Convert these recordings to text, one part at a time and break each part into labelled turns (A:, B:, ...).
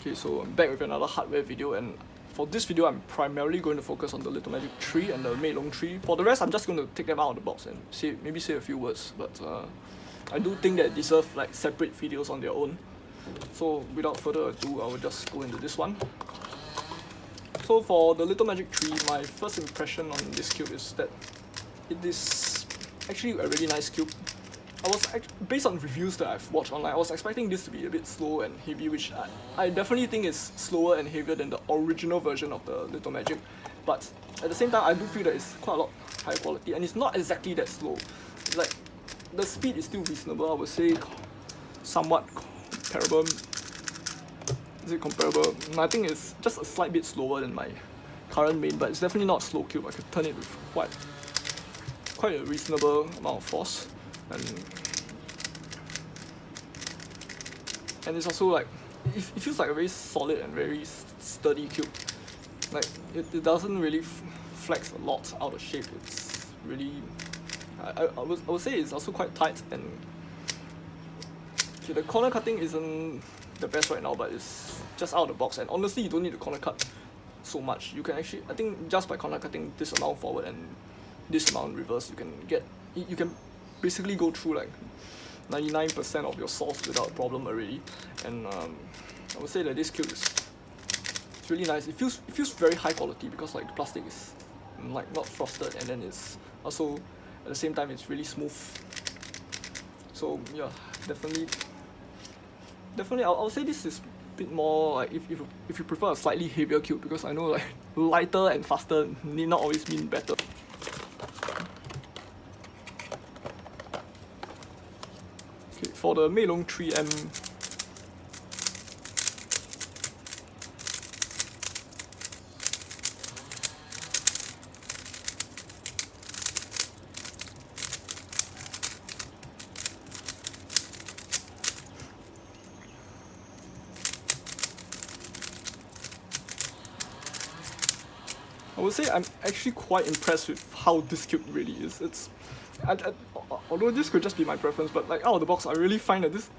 A: Okay, so I'm back with another hardware video, and for this video I'm primarily going to focus on the Little Magic 3 and the Meilong 3. For the rest I'm just going to take them out of the box and maybe say a few words, but I do think that they deserve like separate videos on their own. So without further ado, I will just go into this one. So for the Little Magic 3, my first impression on this cube is that it is actually a really nice cube. Based on reviews that I've watched online, I was expecting this to be a bit slow and heavy, which I definitely think is slower and heavier than the original version of the Little Magic. But at the same time, I do feel that it's quite a lot higher quality, and it's not exactly that slow. Like, the speed is still reasonable, I would say somewhat comparable. Is it comparable? I think it's just a slight bit slower than my current main, but it's definitely not a slow cube. I could turn it with quite a reasonable amount of force. And it's also like, it feels like a very solid and very sturdy cube. Like, it doesn't really flex a lot out of shape. It's really, I would say it's also quite tight, and okay, the corner cutting isn't the best right now, but it's just out of the box, and honestly you don't need to corner cut so much. You can actually, I think just by corner cutting this amount forward and this amount reverse, you can basically go through like 99% of your saws without problem already. And I would say that this cube it's really nice. It feels very high quality because like the plastic is like not frosted, and then it's also at the same time it's really smooth. So yeah, definitely I'll say this is a bit more like if you prefer a slightly heavier cube, because I know like lighter and faster need not always mean better. For the Meilong 3M, I would say I'm actually quite impressed with how this cube really is. Although this could just be my preference, but like out of the box, I really find that this,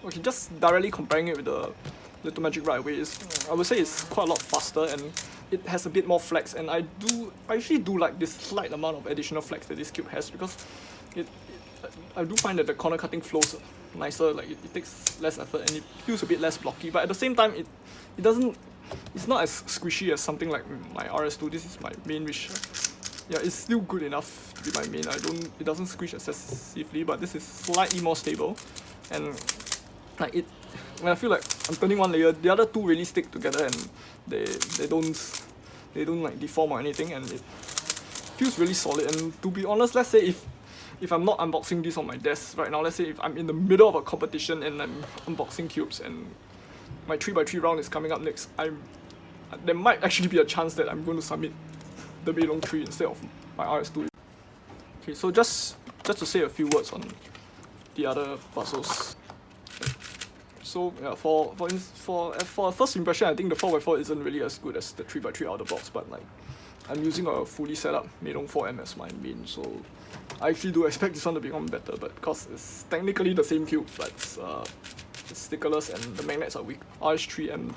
A: okay, just directly comparing it with the Little Magic right away, I would say it's quite a lot faster, and it has a bit more flex, and I actually do like this slight amount of additional flex that this cube has, because I do find that the corner cutting flows nicer, like it takes less effort and it feels a bit less blocky, but at the same time it's not as squishy as something like my RS2. This is my main, which yeah, it's still good enough to be my main. It doesn't squish excessively, but this is slightly more stable, and like when I feel like I'm turning one layer, the other two really stick together, and they don't like deform or anything, and it feels really solid. And to be honest, let's say if I'm not unboxing this on my desk right now, let's say if I'm in the middle of a competition and I'm unboxing cubes and my 3x3 round is coming up next, there might actually be a chance that I'm going to submit the Meilong 3 instead of my RS2. Okay, so just to say a few words on the other puzzles. So yeah, for a first impression, I think the 4x4 isn't really as good as the 3x3 out of the box, but like I'm using a fully set up Meilong 4M as my main, so I actually do expect this one to become better, but because it's technically the same cube, but it's stickerless and the magnets are weak. RS3M,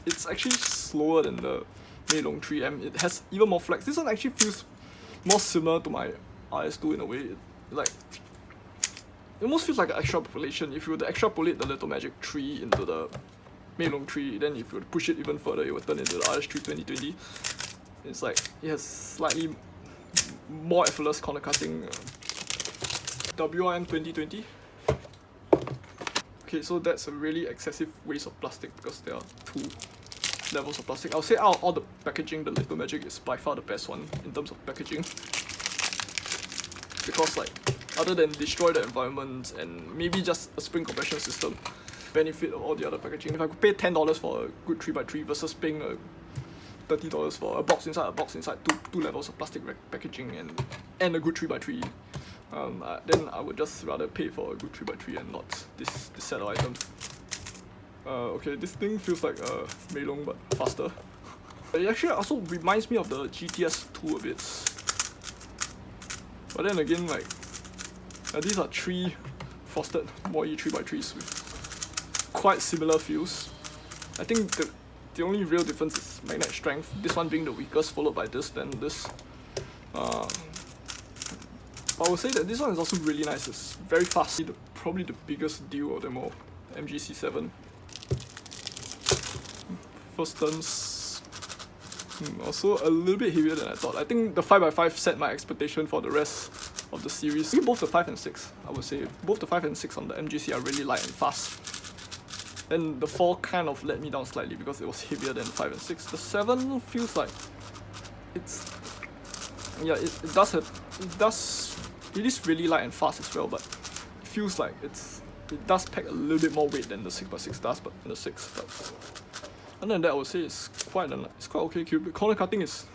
A: it's actually slower than the Meilong 3M. It has even more flex. This one actually feels more similar to my RS2 in a way. It almost feels like an extrapolation. If you were to extrapolate the Little Magic 3 into the Meilong 3, then if you were to push it even further, it would turn into the RS3 2020. It's like it has slightly more effortless corner cutting. WRM 2020. Okay, so that's a really excessive waste of plastic, because there are two levels of plastic. I'll say out of all the packaging, the Little Magic is by far the best one in terms of packaging, because like other than destroy the environment and maybe just a spring compression system, benefit of all the other packaging. If I could pay $10 for a good 3x3 versus paying $30 for a box inside two levels of plastic packaging and a good 3x3, then I would just rather pay for a good 3x3 and not this set of items. Okay, this thing feels like Meilong but faster. It actually also reminds me of the GTS2 a bit. But then again, like these are 3 frosted Moi 3x3s with quite similar feels. I think the only real difference is magnet strength, this one being the weakest, followed by this, then this. I would say that this one is also really nice. It's very fast. Probably the biggest deal of them all, MGC7. First turns, also a little bit heavier than I thought. I think the 5x5 set my expectation for the rest of the series. I think both the 5 and 6, I would say, both the 5 and 6 on the MGC are really light and fast. Then the 4 kind of let me down slightly because it was heavier than 5 and 6. The 7 feels like it's, yeah, it is really light and fast as well, but it feels like it does pack a little bit more weight than the 6x6 does, but the 6 does. Other than that, I would say it's quite okay cube. The corner cutting is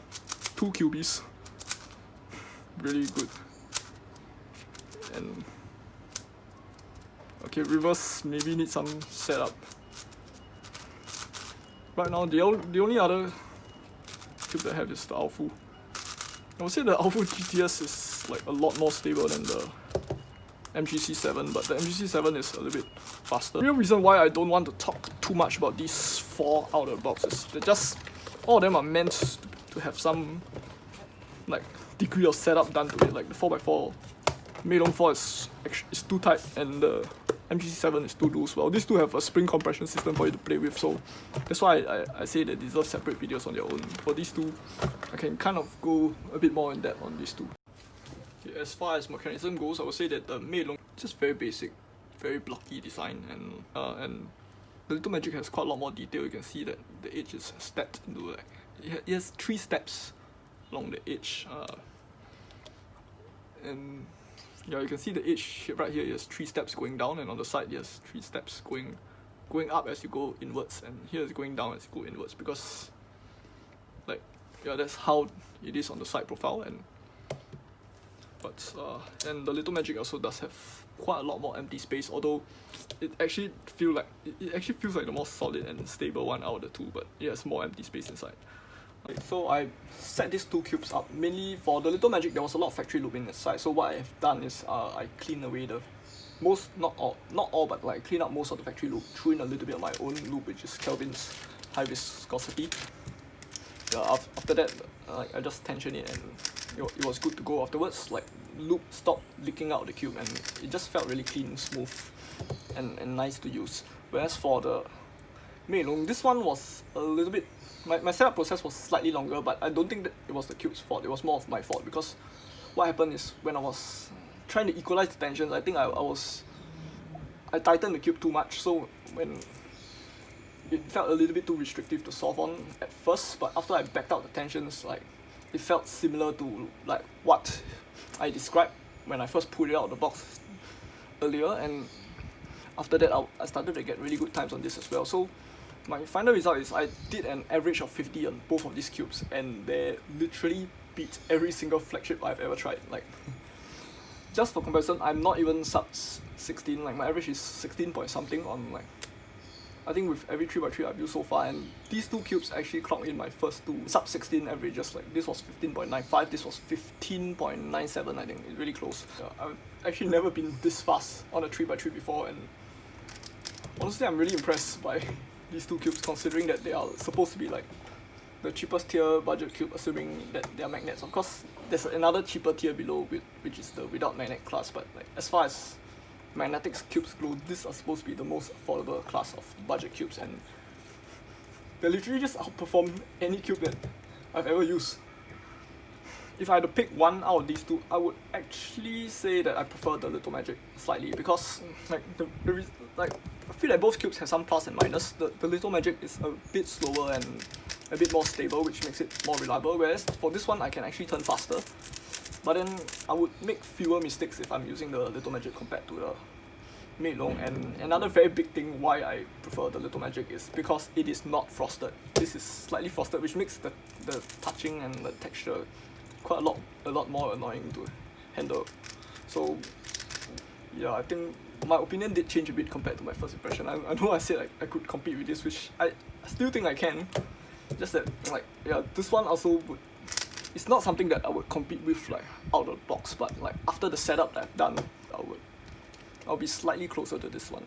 A: 2 QBs, really good. And okay, reverse maybe need some setup. Right now, the only other cube that I have is the Aosu. I would say the Aosu GTS is like a lot more stable than the MGC7, but the MGC7 is a little bit faster. The real reason why I don't want to talk too much about these 4 out of the box is they're just, all of them are meant to have some like degree of setup done to it. Like the 4x4, Meilong 4 is too tight, and the MGC7 is too loose. Well, these two have a spring compression system for you to play with, so that's why I say they deserve separate videos on their own. For these two, I can kind of go a bit more in depth on these two. Okay, as far as mechanism goes, I would say that the Meilong is just very basic, very blocky design, and the Little Magic has quite a lot more detail. You can see that the edge is stepped into like, it has 3 steps along the edge, and yeah, you can see the edge right here. It has 3 steps going down, and on the side it has 3 steps going up as you go inwards, and here is going down as you go inwards, because like, yeah, that's how it is on the side profile. And the Little Magic also does have quite a lot more empty space, although it actually feels like the more solid and stable one out of the two, but it has more empty space inside. Okay, so I set these 2 cubes up mainly for the Little Magic. There was a lot of factory loop inside, so what I've done is I clean away the not all, but like clean up most of the factory loop, threw in a little bit of my own loop, which is Kelvin's high viscosity. Yeah, after that, like I just tension it, and it was good to go afterwards. Like loop stopped leaking out the cube, and it just felt really clean, smooth, and nice to use. Whereas for the Meilong, this one was a little bit, my setup process was slightly longer, but I don't think that it was the cube's fault. It was more of my fault, because what happened is when I was trying to equalize the tensions, I think I tightened the cube too much, so when it felt a little bit too restrictive to solve on at first, but after I backed out the tensions, like it felt similar to like what I described when I first pulled it out of the box earlier, and after that I started to get really good times on this as well. So my final result is I did an average of 50 on both of these cubes, and they literally beat every single flagship I've ever tried. Like, just for comparison, I'm not even sub 16, like my average is 16 point something on like, I think with every 3x3 I've used so far, and these 2 cubes actually clocked in my first 2 sub 16 averages. Like this was 15.95, this was 15.97, I think. It's really close. I've actually never been this fast on a 3x3 before, and honestly I'm really impressed by these 2 cubes, considering that they are supposed to be like the cheapest tier budget cube, assuming that they are magnets. Of course, there's another cheaper tier below, which is the without magnet class, but like as far as magnetics cubes go, these are supposed to be the most affordable class of budget cubes, and they literally just outperform any cube that I've ever used. If I had to pick one out of these 2, I would actually say that I prefer the Little Magic slightly, because like I feel like both cubes have some plus and minus. The Little Magic is a bit slower and a bit more stable, which makes it more reliable, whereas for this one I can actually turn faster. But then I would make fewer mistakes if I'm using the Little Magic compared to the Meilong. And another very big thing why I prefer the Little Magic is because it is not frosted. This is slightly frosted, which makes the touching and the texture quite a lot more annoying to handle. So yeah, I think my opinion did change a bit compared to my first impression. I know I said like I could compete with this, which I still think I can. Just that like, yeah, this one also would, it's not something that I would compete with like out of the box, but like after the setup that I've done, I'll be slightly closer to this one.